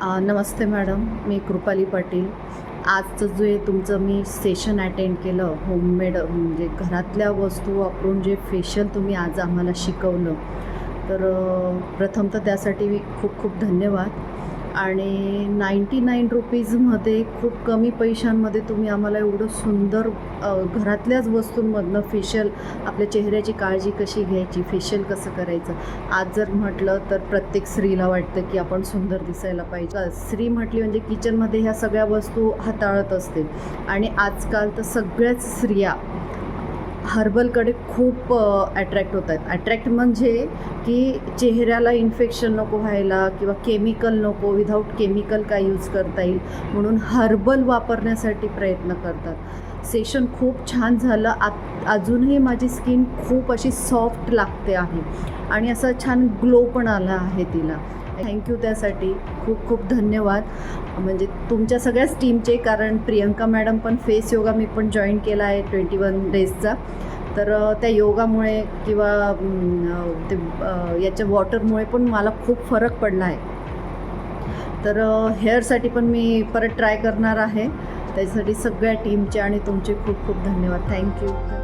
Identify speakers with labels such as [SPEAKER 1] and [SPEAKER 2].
[SPEAKER 1] नमस्ते madam, मी कृपाली पाटील. आजचं जे तुमचं मी सेशन अटेंड केलं, होममेड म्हणजे घरातल्या वस्तू वापरून जे फेशियल तुम्ही आज आम्हाला शिकवलं, तर प्रथम तर त्यासाठी खूप खूप धन्यवाद. आणि 99 रुपीजमध्ये खूप कमी पैशांमध्ये तुम्ही आम्हाला एवढं सुंदर घरातल्याच वस्तूंमधनं फेशियल, आपल्या चेहऱ्याची काळजी कशी घ्यायची, फेशियल कसं करायचं. आज जर म्हटलं तर प्रत्येक स्त्रीला वाटतं की आपण सुंदर दिसायला पाहिजे. स्त्री म्हटली म्हणजे किचनमध्ये ह्या सगळ्या वस्तू हाताळत असते आणि आजकाल तर सगळ्याच स्त्रिया हर्बलकडे खूप अट्रॅक्ट होत आहेत. अट्रॅक्ट म्हणजे की चेहऱ्याला इन्फेक्शन नको व्हायला किंवा केमिकल नको, विदाऊट केमिकल काय यूज करता येईल म्हणून हर्बल वापरण्यासाठी प्रयत्न करतात. सेशन खूप छान झालं. अजूनही माझी स्किन खूप अशी सॉफ्ट लागते आहे आणि असा छान ग्लो पण आला आहे तिला. थँक्यू, त्यासाठी खूप खूप धन्यवाद. म्हणजे तुमच्या सगळ्याच टीमचे, कारण प्रियंका मॅडम पण फेस योगा मी पण जॉईन केला आहे 21 डेजचा. तर त्या योगामुळे किंवा ते याच्या वॉटरमुळे पण मला खूप फरक पडला आहे. तर हेअरसाठी पण मी परत ट्राय करणार आहे. त्याच्यासाठी सगळ्या टीमचे आणि तुमचे खूप खूप धन्यवाद. थँक्यू.